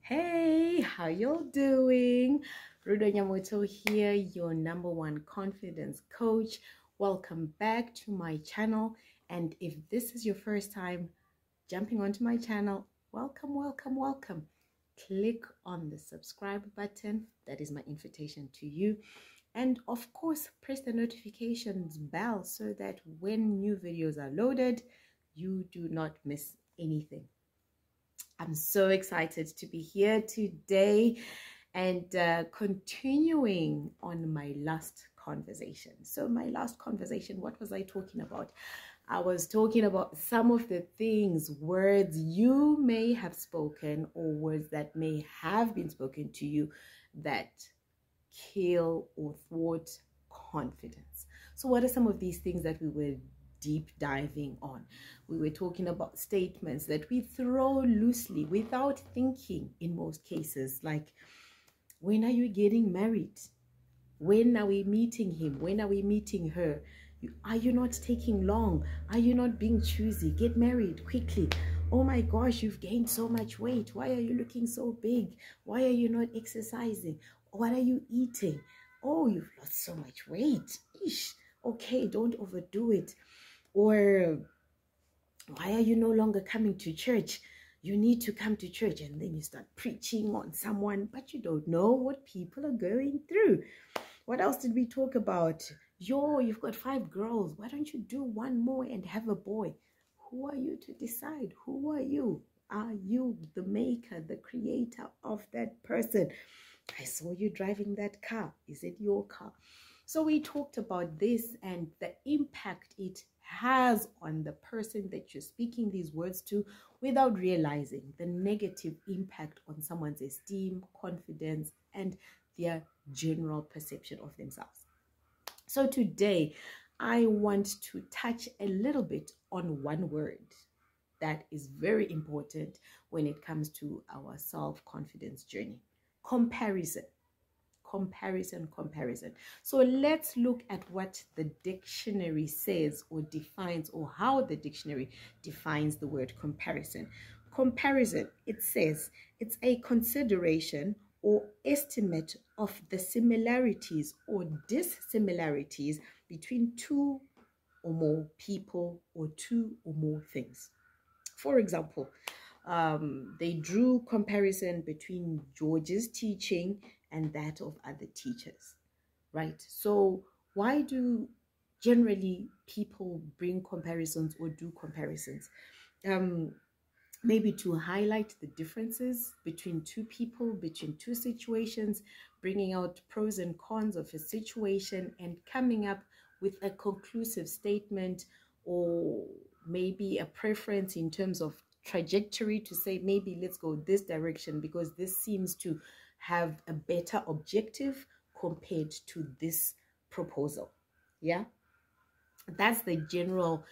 Hey, how y'all doing? Rudo Nyamoto here, your #1 confidence coach. Welcome back to my channel. And if this is your first time jumping onto my channel, welcome, welcome, welcome. Click on the subscribe button. That is my invitation to you. And of course, press the notifications bell so that when new videos are loaded, you do not miss anything. I'm so excited to be here today and continuing on my last conversation. So my last conversation, what was I talking about? I was talking about some of the things, words you may have spoken or words that may have been spoken to you that kill or thwart confidence. So what are some of these things that we were deep diving on? We were talking about statements that we throw loosely without thinking in most cases, like, when are you getting married? When are we meeting him? When are we meeting her? Are you not taking long? Are you not being choosy? Get married quickly. Oh my gosh, you've gained so much weight. Why are you looking so big? Why are you not exercising? What are you eating? Oh, you've lost so much weight. Ish. Okay, don't overdo it. Or why are you no longer coming to church? You need to come to church. And then you start preaching on someone, but you don't know what people are going through. What else did we talk about? You've got 5 girls. Why don't you do one more and have a boy? Who are you to decide? Who are you? Are you the maker, the creator of that person? I saw you driving that car. Is it your car? So we talked about this and the impact it has on the person that you're speaking these words to without realizing the negative impact on someone's esteem, confidence, and their general perception of themselves. So today, I want to touch a little bit on one word that is very important when it comes to our self-confidence journey: comparison. Comparison. So let's look at what the dictionary says or defines, or how the dictionary defines the word comparison. Comparison, it says, it's a consideration or estimate of the similarities or dissimilarities between two or more people or two or more things. For example, they drew comparison between George's teaching and that of other teachers, right? So why do generally people bring comparisons or do comparisons? Maybe to highlight the differences between two people, between two situations, bringing out pros and cons of a situation and coming up with a conclusive statement, or maybe a preference in terms of trajectory to say, maybe let's go this direction because this seems to have a better objective compared to this proposal. Yeah, that's the general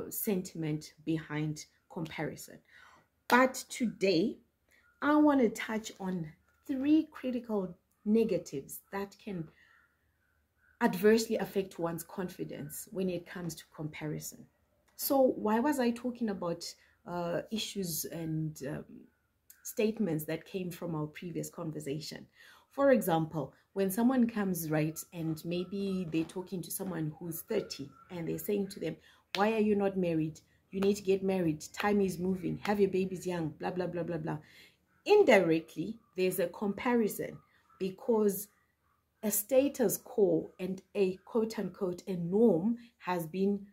sentiment behind comparison. But today, I want to touch on 3 critical negatives that can adversely affect one's confidence when it comes to comparison. So why was I talking about issues and statements that came from our previous conversation? For example, when someone comes, right, and maybe they're talking to someone who's 30 and they're saying to them, why are you not married? You need to get married. Time is moving. Have your babies young, blah, blah, blah, blah, blah. Indirectly, there's a comparison because a status quo and a quote-unquote a norm has been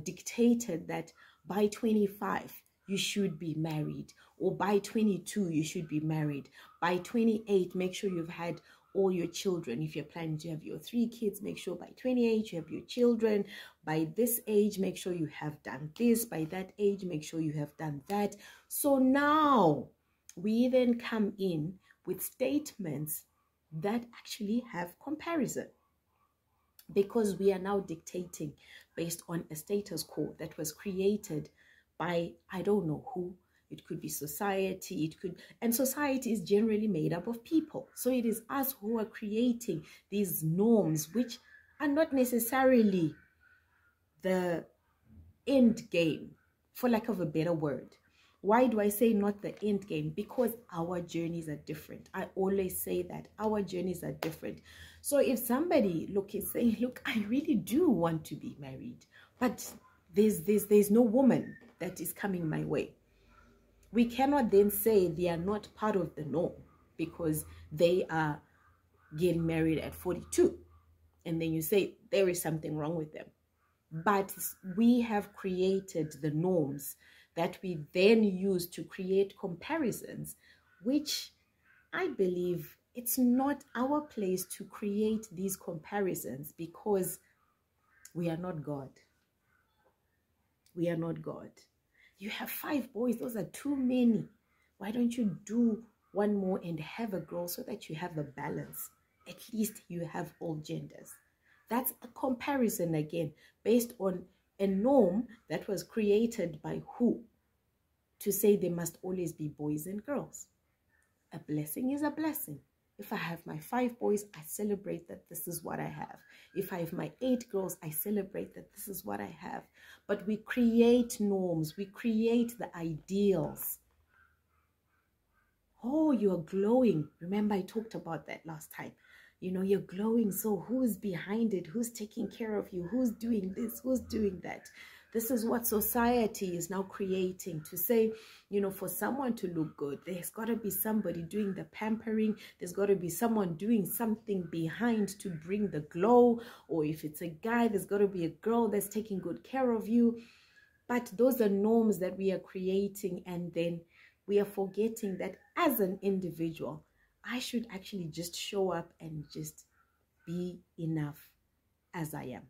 dictated that by 25 you should be married, or by 22 you should be married, by 28 make sure you've had all your children. If you're planning to have your 3 kids, make sure by 28 you have your children. By this age, make sure you have done this. By that age, make sure you have done that. So now we then come in with statements that actually have comparison, because we are now dictating based on a status quo that was created by, I don't know who. It could be society, and society is generally made up of people. So it is us who are creating these norms, which are not necessarily the end game, for lack of a better word. Why do I say not the end game? Because our journeys are different. I always say that our journeys are different. So if somebody is saying, look, I really do want to be married, but there's no woman that is coming my way. We cannot then say they are not part of the norm because they are getting married at 42. And then you say there is something wrong with them. But we have created the norms that we then use to create comparisons, which I believe it's not our place to create these comparisons because we are not God. We are not God. You have 5 boys. Those are too many. Why don't you do one more and have a girl so that you have a balance? At least you have all genders. That's a comparison again based on a norm that was created by who? To say there must always be boys and girls. A blessing is a blessing. If I have my 5 boys, I celebrate that this is what I have. If I have my 8 girls, I celebrate that this is what I have. But we create norms. We create the ideals. Oh, you're glowing. Remember, I talked about that last time. You know, you're glowing. So who's behind it? Who's taking care of you? Who's doing this? Who's doing that? This is what society is now creating to say, you know, for someone to look good, there's got to be somebody doing the pampering. There's got to be someone doing something behind to bring the glow. Or if it's a guy, there's got to be a girl that's taking good care of you. But those are norms that we are creating, and then we are forgetting that as an individual, I should actually just show up and just be enough as I am.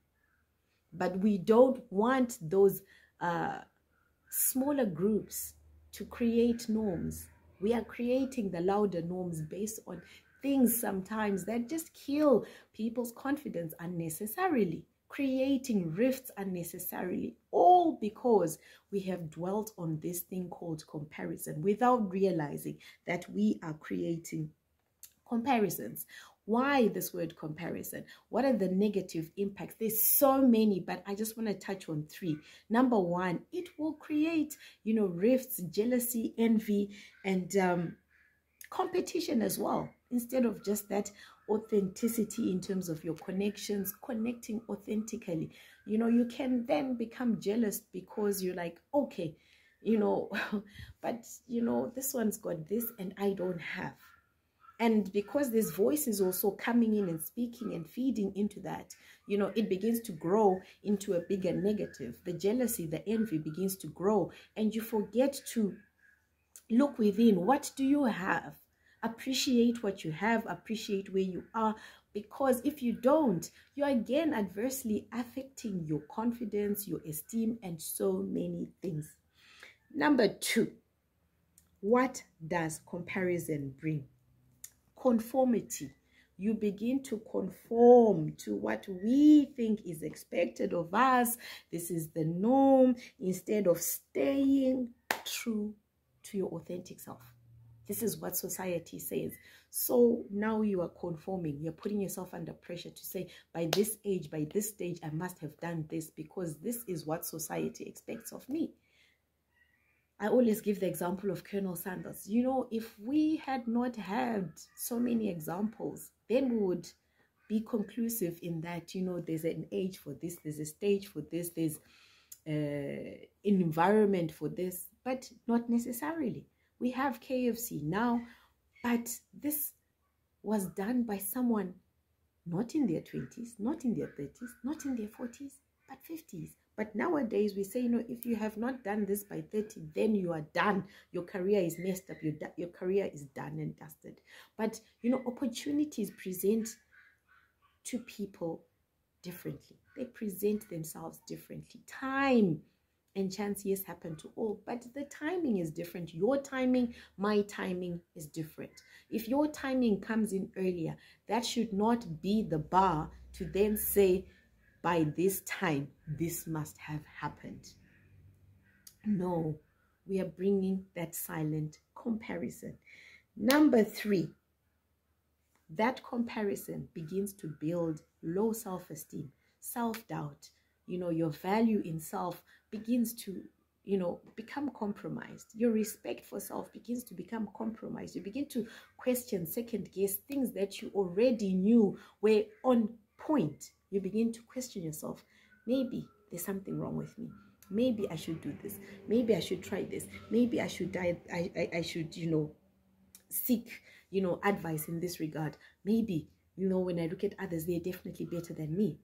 But we don't want those smaller groups to create norms. We are creating the louder norms based on things sometimes that just kill people's confidence unnecessarily, creating rifts unnecessarily, all because we have dwelt on this thing called comparison without realizing that we are creating comparisons. Why this word comparison? What are the negative impacts? There's so many, but I just want to touch on 3. Number 1, it will create, you know, rifts, jealousy, envy, and competition as well. Instead of just that authenticity in terms of your connections, connecting authentically, you know, you can then become jealous because you're like, okay, you know, but you know, this one's got this and I don't have. And because this voice is also coming in and speaking and feeding into that, you know, it begins to grow into a bigger negative. The jealousy, the envy begins to grow, and you forget to look within. What do you have? Appreciate what you have, appreciate where you are, because if you don't, you're again adversely affecting your confidence, your esteem, and so many things. Number 2, what does comparison bring? Conformity. You begin to conform to what we think is expected of us. This is the norm, instead of staying true to your authentic self. This is what society says. So now you are conforming. You're putting yourself under pressure to say, by this age, by this stage, I must have done this because this is what society expects of me. I always give the example of Colonel Sanders. You know, if we had not had so many examples, then we would be conclusive in that, you know, there's an age for this, there's a stage for this, there's an environment for this, but not necessarily. We have KFC now, but this was done by someone not in their 20s, not in their 30s, not in their 40s, but 50s. But nowadays we say, you know, if you have not done this by 30, then you are done. Your career is messed up. Your career is done and dusted. But, you know, opportunities present to people differently. They present themselves differently. Time and chance, yes, happen to all, but the timing is different. Your timing, my timing is different. If your timing comes in earlier, that should not be the bar to then say, by this time, this must have happened. No, we are bringing that silent comparison. Number 3, that comparison begins to build low self-esteem, self-doubt. You know, your value in self begins to become compromised. Your respect for self begins to become compromised. You begin to question, second guess things that you already knew were on point. You begin to question yourself. Maybe there's something wrong with me. Maybe I should do this. Maybe I should try this. Maybe I should I should, seek, advice in this regard. Maybe, when I look at others, they're definitely better than me.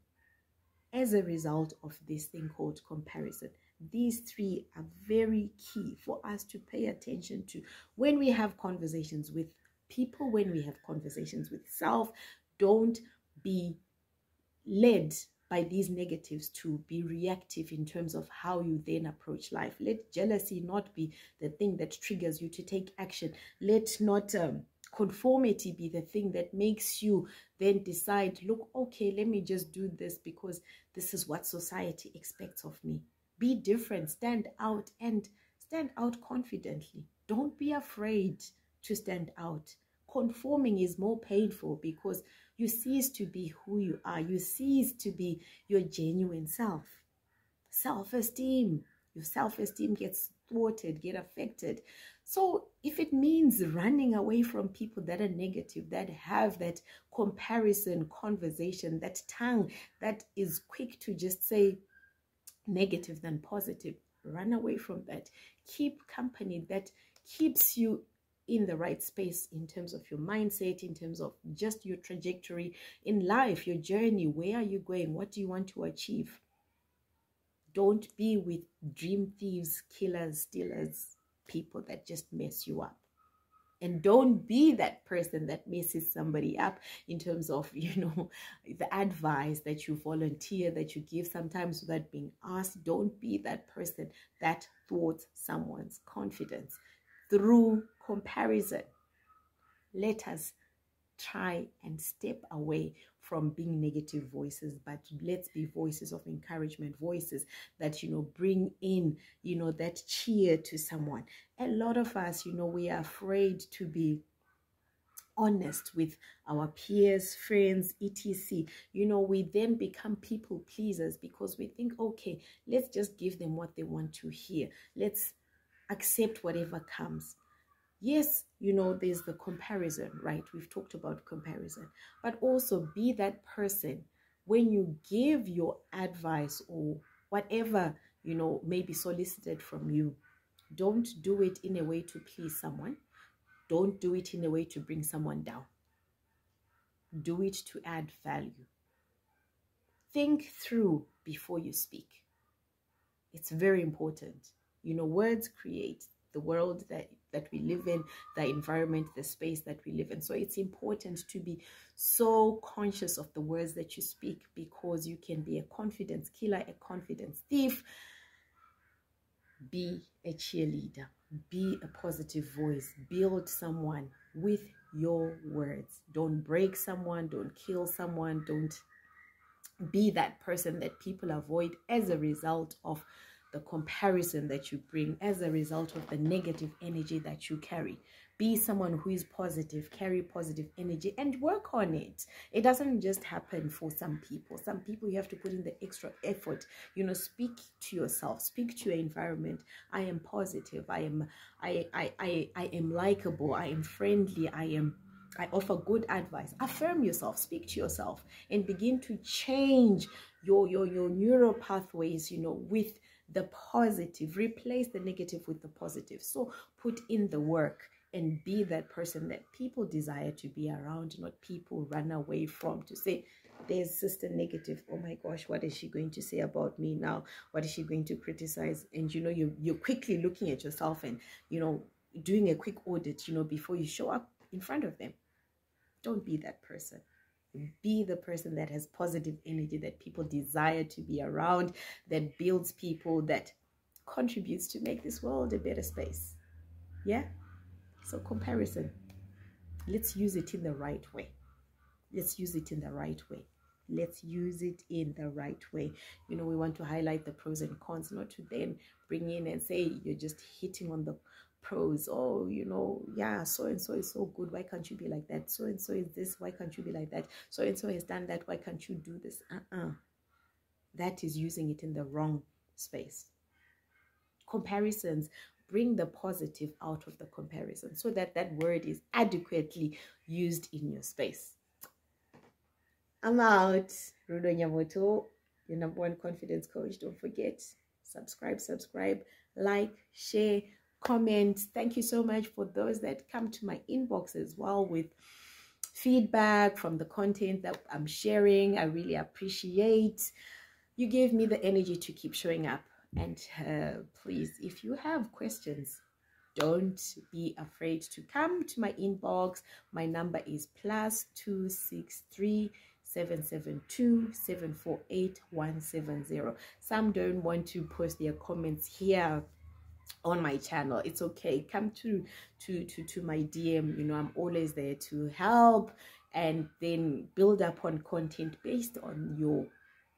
As a result of this thing called comparison, these three are very key for us to pay attention to when we have conversations with people, when we have conversations with self. Don't be led by these negatives to be reactive in terms of how you then approach life. Let jealousy not be the thing that triggers you to take action. Let not conformity be the thing that makes you then decide, look, okay, let me just do this because this is what society expects of me. Be different, stand out, and stand out confidently. Don't be afraid to stand out. Conforming is more painful because you cease to be who you are. You cease to be your genuine self. Self-esteem. Your self-esteem gets thwarted, get affected. So if it means running away from people that are negative, that have that comparison conversation, that tongue that is quick to just say negative than positive, run away from that. Keep company that keeps you in the right space in terms of your mindset, in terms of just your trajectory in life, your journey. Where are you going? What do you want to achieve? Don't be with dream thieves, killers, stealers, people that just mess you up. And don't be that person that messes somebody up in terms of, the advice that you volunteer, that you give sometimes without being asked. Don't be that person that thwarts someone's confidence through comparison. Let us try and step away from being negative voices, but let's be voices of encouragement, voices that, bring in, that cheer to someone. A lot of us, we are afraid to be honest with our peers, friends, etc. We then become people pleasers because we think, okay, let's just give them what they want to hear. Let's accept whatever comes. Yes, there's the comparison, right? We've talked about comparison, but also be that person when you give your advice or whatever, may be solicited from you. Don't do it in a way to please someone. Don't do it in a way to bring someone down. Do it to add value. Think through before you speak. It's very important. Words create the world that we live in, the environment, the space that we live in. So it's important to be so conscious of the words that you speak, because you can be a confidence killer, a confidence thief. Be a cheerleader. Be a positive voice. Build someone with your words. Don't break someone. Don't kill someone. Don't be that person that people avoid as a result of the comparison that you bring, as a result of the negative energy that you carry. Be someone who is positive, carry positive energy, and work on it. It doesn't just happen for some people. Some people you have to put in the extra effort. Speak to yourself, speak to your environment. I am positive. I am likable. I am friendly. I offer good advice. Affirm yourself, speak to yourself, and begin to change your neural pathways, with the positive. Replace the negative with the positive. So put in the work and be that person that people desire to be around, not people run away from, to say, there's sister negative. Oh my gosh, what is she going to say about me now? What is she going to criticize? And you're quickly looking at yourself and doing a quick audit before you show up in front of them. Don't be that person. Be the person that has positive energy, that people desire to be around, that builds people, that contributes to make this world a better space. Yeah? So comparison, let's use it in the right way. Let's use it in the right way. Let's use it in the right way. We want to highlight the pros and cons, not to then bring in and say you're just hitting on the pros. Oh, yeah, so and so is so good, why can't you be like that? So and so is this, why can't you be like that? So and so has done that, why can't you do this? That is using it in the wrong space. comparisons, bring the positive out of the comparison so that that word is adequately used in your space. I'm out. Rudo Nyamoto, your #1 confidence coach. Don't forget, subscribe, like, share, comment. Thank you so much for those that come to my inbox as well with feedback from the content that I'm sharing. I really appreciate. You gave me the energy to keep showing up. And please, if you have questions, don't be afraid to come to my inbox. My number is +263 772 748 170. Some don't want to post their comments here on my channel. It's okay. Come to my DM. You know, I'm always there to help and then build upon content based on your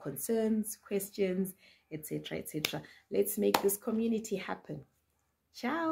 concerns, questions, etc., etc. Let's make this community happen. Ciao.